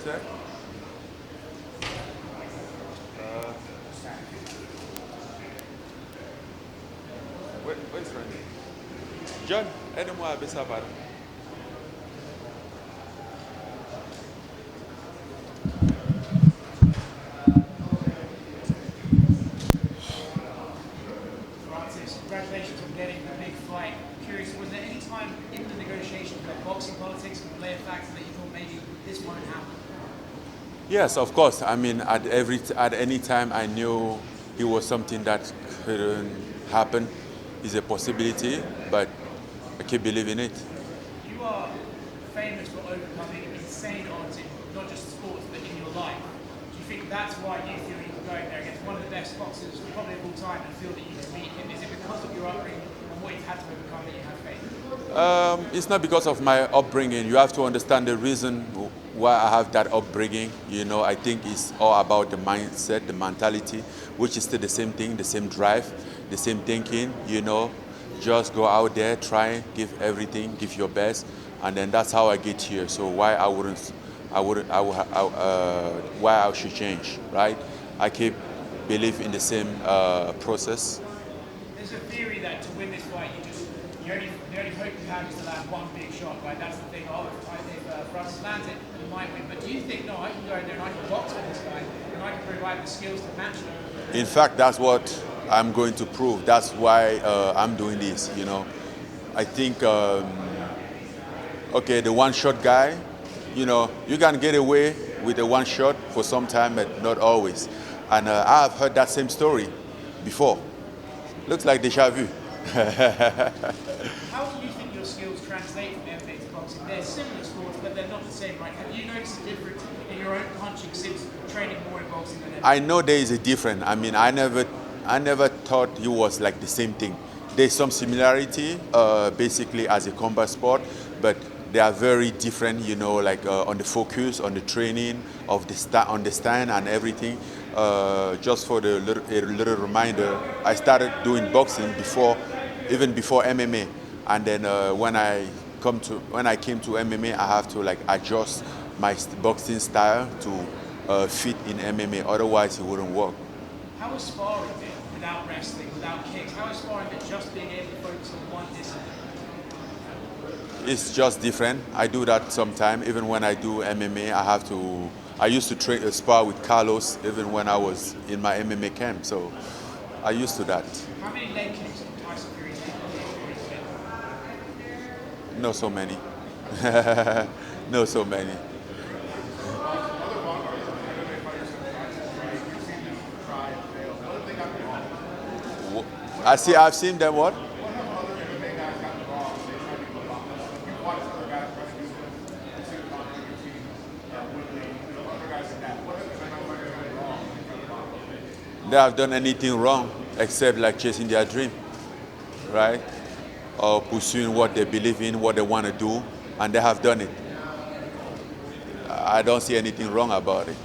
is that? Where's Randy? John, aide-moi avec ça, pardon. Francis, congratulations on getting the big fight. Curious, was there any time in the negotiations that boxing politics could play a factor that you thought maybe this won't happen? Yes, of course. I mean, at any time, I knew it was something that couldn't happen. It's a possibility, but I keep believing it. You are famous for overcoming insane odds in not just sports but in your life. Do you think that's why you feel you can go in there against one of the best boxers probably of all time and feel that you can beat him? Is it because of your upbringing and what you've had to overcome that you have faith? It's not because of my upbringing. You have to understand the reason why I have that upbringing. You know, I think it's all about the mindset, the mentality, which is still the same thing, the same drive, the same thinking. You know, just go out there, try, give everything, give your best, and then that's how I get here. So why why I should change, right? I keep believe in the same process. There's a theory that to win this fight, the only hope you have is to land one big shot, right? That's the thing. Oh, if Francis lands it, he might win. But do you think, no, I can go in there and I can box with this guy, and I can provide the skills to match him? In fact, that's what I'm going to prove. That's why I'm doing this. You know, I think okay, the one-shot guy. You know, you can get away with a one shot for some time, but not always. And I have heard that same story before. Looks like déjà vu. How do you think your skills translate from MMA to boxing? They're similar sports, but they're not the same, right? Have you noticed a difference in your own punching since training more in boxing than MMA? I know there is a difference. I mean, I never thought it was like the same thing. There's some similarity, basically as a combat sport, but they are very different, you know, like on the focus, on the training, of the on the stand and everything. Just for a little reminder, I started doing boxing even before MMA, and then when I came to MMA, I have to like adjust my boxing style to fit in MMA. Otherwise, it wouldn't work. How is sparring been without wrestling, without kicks? How is sparring been just being able to focus on one discipline? It's just different. I do that sometimes. Even when I do MMA, I used to spar with Carlos even when I was in my MMA camp. So I used to that. How many leg kicks did Tyson Fury take? Not so many. Not so many. I've seen them what? They have done anything wrong except like chasing their dream, right? Or pursuing what they believe in, what they want to do, and they have done it. I don't see anything wrong about it.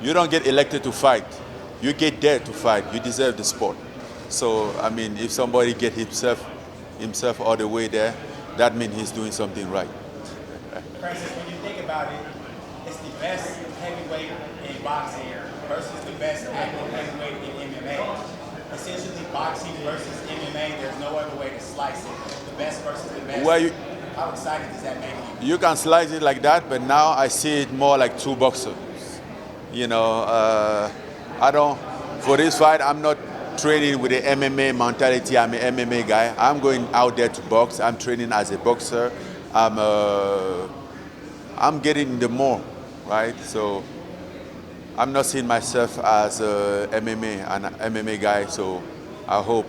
You don't get elected to fight. You get there to fight. You deserve the sport. So, I mean, if somebody get himself all the way there, that means he's doing something right. Francis, when you think about it, it's the best heavyweight in boxing versus the best heavyweight in MMA. Essentially, boxing versus MMA, there's no other way to slice it. The best versus the best. Well, how excited does that make you? You can slice it like that, but now I see it more like two boxers. You know, for this fight, I'm not training with the MMA mentality. I'm an MMA guy. I'm going out there to box. I'm training as a boxer. I'm getting the more, right? So I'm not seeing myself as an MMA guy. So I hope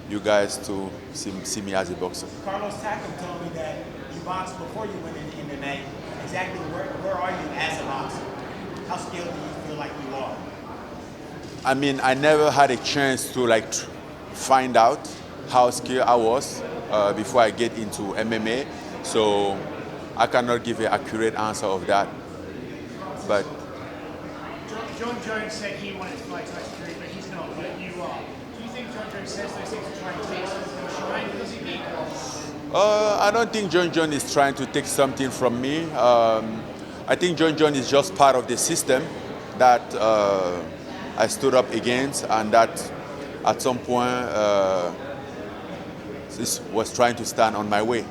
you guys to see me as a boxer. Carlos Takam told me that you boxed before you went into MMA. Exactly where are you as a boxer? How skilled do you feel like you are? I mean, I never had a chance to like find out how skilled I was before I get into MMA. So I cannot give an accurate answer of that. But Jon Jones said he wanted to fight Tyson Fury, but he's not. But you are. Do you think Jon Jones says those things to try and take some shine? Does he mean? I don't think Jon Jones is trying to take something from me. I think Jon Jones is just part of the system that I stood up against, and that at some point was trying to stand on my way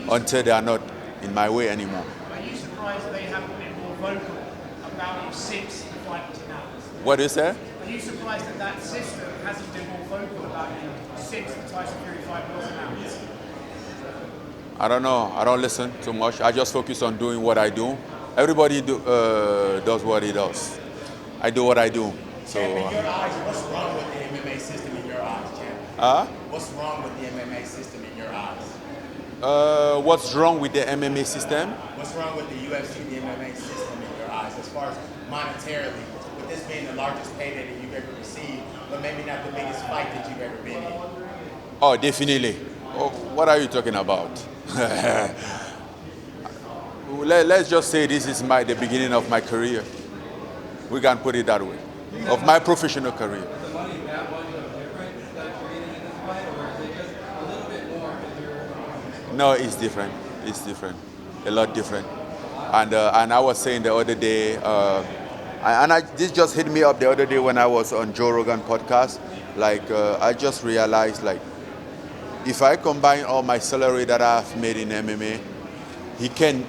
until they are not in my way anymore. Are you surprised they haven't been more vocal about you since the fight was announced? What do you say? Are you surprised that that system hasn't been more vocal about you since the Tyson Fury fight was announced? I don't know. I don't listen too much. I just focus on doing what I do. Everybody does what he does. I do what I do. So. Champ, in your eyes, what's wrong with the MMA system in your eyes, Champ? What's wrong with the MMA system in your eyes? What's wrong with the MMA system? What's wrong with the UFC, the MMA system in your eyes, as far as monetarily, with this being the largest payday that you've ever received, but maybe not the biggest fight that you've ever been in? Oh, definitely. Oh, what are you talking about? Let's just say this is the beginning of my career. We can put it that way, of my professional career. Is the money that much different that you're getting in this fight, or is it just a little bit more because you're? No, it's different. It's different, a lot different. And I was saying the other day, this just hit me up the other day when I was on Joe Rogan podcast. Like I just realized, like, if I combine all my salary that I've made in MMA, he can't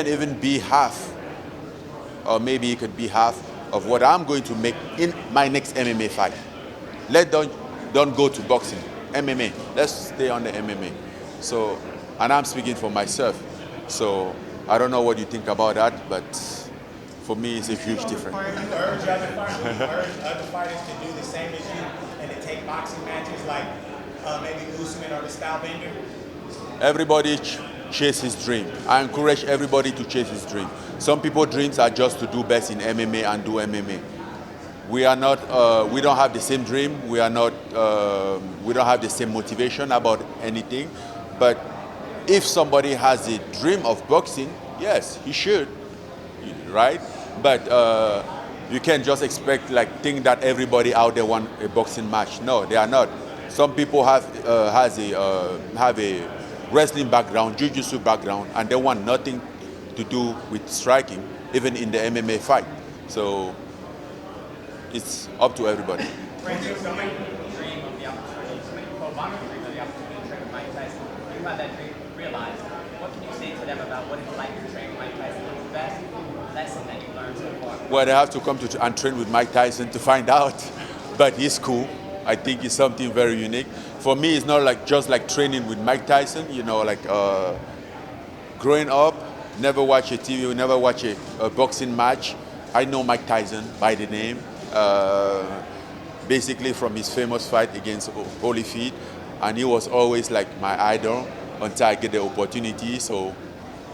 even be half, or maybe he could be half of what I'm going to make in my next MMA fight. Don't go to boxing, MMA. Let's stay on the MMA. So, and I'm speaking for myself. So I don't know what you think about that, but for me, it's a huge difference. Do you urge other fighters to do the same as you and to take boxing matches like maybe Usman or the Stylebender? Everybody chase his dream. I encourage everybody to chase his dream. Some people's dreams are just to do best in MMA and do MMA. We are not. We don't have the same dream. We are not. We don't have the same motivation about anything. But if somebody has a dream of boxing, yes, he should, right? But you can't just expect, like, think that everybody out there want a boxing match. No, they are not. Some people have a wrestling background, jiu-jitsu background, and they want nothing to do with striking, even in the MMA fight. So it's up to everybody. Francis, so many dream of the opportunity, so many pro boxers dream of the opportunity to train with Mike Tyson. You had that dream realized. What can you say to them about what it's like to train with Mike Tyson? What's the best lesson that you learned so far? Well, they have to come to and train with Mike Tyson to find out. But he's cool. I think it's something very unique. For me, it's not like just like training with Mike Tyson. You know, like growing up, never watch a TV, never watch a boxing match. I know Mike Tyson by the name, basically from his famous fight against Holyfield, and he was always like my idol until I get the opportunity. So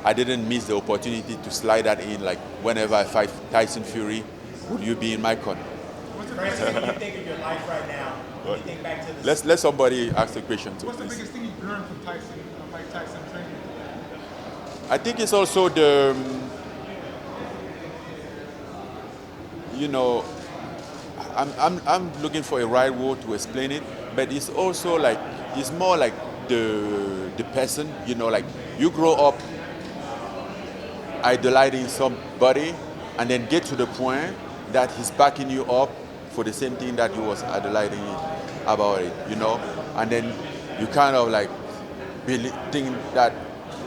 I didn't miss the opportunity to slide that in. Like, whenever I fight Tyson Fury, would you be in my corner? Francis, when you think of your life right now, when you think back to the Let somebody ask the question too. What's the Please. biggest thing you've learned from Tyson, Mike Tyson training? I think it's also the, you know, I'm looking for a right word to explain it, but it's also like, it's more like the person, you know, like you grow up idolizing somebody and then get to the point that he's backing you up for the same thing that you was idolizing about it, you know, and then you kind of like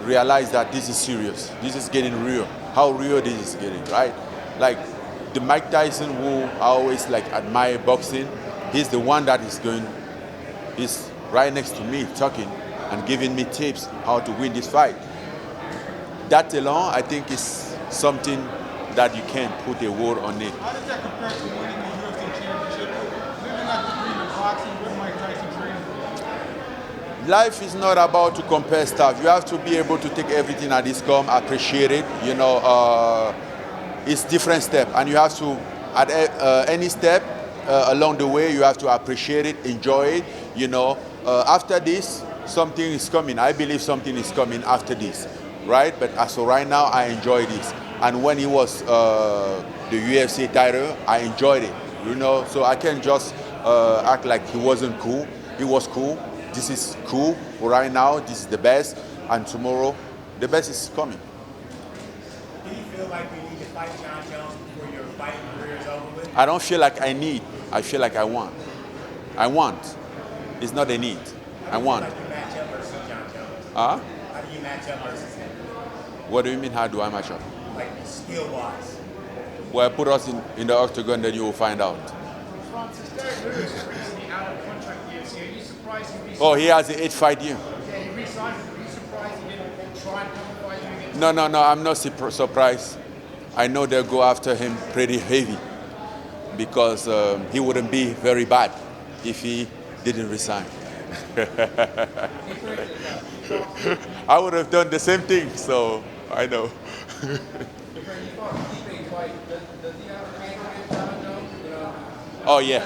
realize that this is serious, this is getting real, how real this is getting, right? Like the Mike Tyson who I always like admire boxing, he's the one that is right next to me talking and giving me tips how to win this fight. That alone, I think, is something that you can't put a word on it. How does that compare to winning the UFC championship? Living that dream in boxing with Mike Tyson training? Life is not about to compare stuff. You have to be able to take everything that is come, appreciate it. You know, it's different step, and you have to, at any step along the way, you have to appreciate it, enjoy it. You know, after this, something is coming. I believe something is coming after this, right? But as for right now, I enjoy this. And when he was the UFC title, I enjoyed it. You know, so I can't just act like he wasn't cool. He was cool. this is cool right now, this is the best, and tomorrow the best is coming. Do you feel like you need to fight Jon Jones before your fighting career is over with? I don't feel like I need, I feel like I want. I want. It's not a need. I want. How do you match up versus Jon Jones? Huh? How do you match up versus him? What do you mean, how do I match up? Like skill-wise? Well, put us in the octagon, then you will find out. Francis, Derek Lewis is recently out of contract with UFC. Are you surprised he re-signed? Oh, he has an 8-fight year. Yeah, he re-signed. Are you surprised he didn't try and come and fight you against? No, I'm not surprised. I know they'll go after him pretty heavy because he wouldn't be very bad if he didn't resign. I would have done the same thing, so I know. Oh, yeah.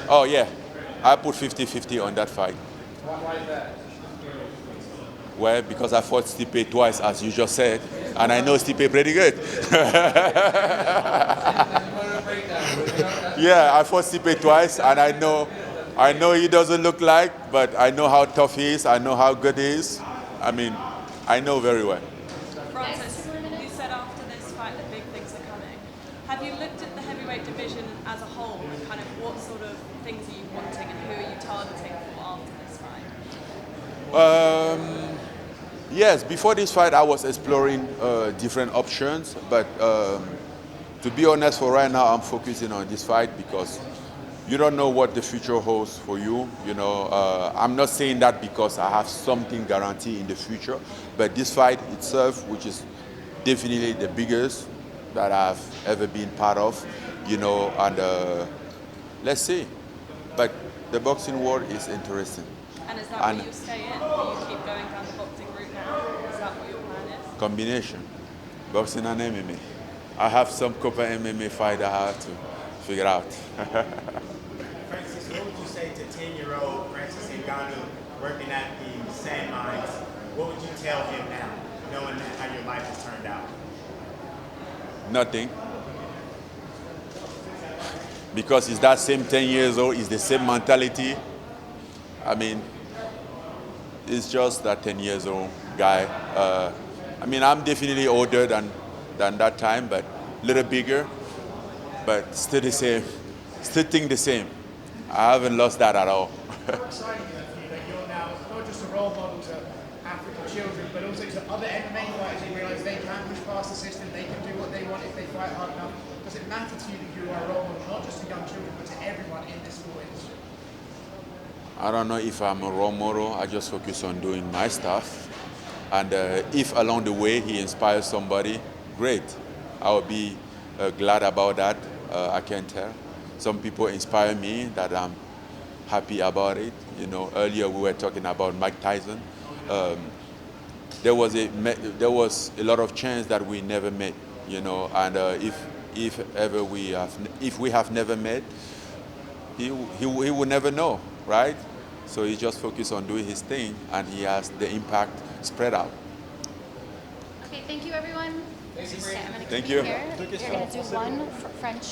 Oh, yeah. I put 50-50 on that fight. Why is that? Well, because I fought Stipe twice, as you just said, and I know Stipe pretty good. Yeah, I fought Stipe twice, and I know he doesn't look like, but I know how tough he is. I know how good he is. I mean, I know very well. Francis, you said after this fight that big things are coming. Have you looked at the heavyweight division as a whole and kind of what sort of things are you wanting and who are you targeting for after this fight? Yes, before this fight, I was exploring different options, but to be honest, for right now, I'm focusing on this fight because you don't know what the future holds for you. You know, I'm not saying that because I have something guaranteed in the future, but this fight itself, which is definitely the biggest that I've ever been part of, you know, and let's see. But the boxing world is interesting. And is that where you stay in? Will you keep going down the boxing route now? Is that what your plan is? Combination, boxing and MMA. I have some Copa MMA fight I have to figure out. Francis, what would you say to 10-year-old Francis Ngannou working at the sand mines? What would you tell him now, knowing how your life has turned out? Nothing. Because he's that same 10 years old, it's the same mentality. I mean, it's just that 10 years old guy. I mean, I'm definitely older than that time, but a little bigger, but still the same. Still think the same. I haven't lost that at all. How exciting is it for you that you're now not just a role model to African children, but also to other MMA fighters who realise they can push past the system, they can do what they want if they fight hard enough? Does it matter to you that you are a role model, not just to young children, but to everyone in this sport industry? I don't know if I'm a role model. I just focus on doing my stuff. And if along the way he inspires somebody, great. I will be glad about that. I can tell. Some people inspire me that I'm happy about it. You know, earlier we were talking about Mike Tyson. There was a lot of chance that we never met. You know, and if we have never met, he will never know, right? So he just focused on doing his thing, and he has the impact spread out. Okay, thank you everyone. Thank you. You're going to do one French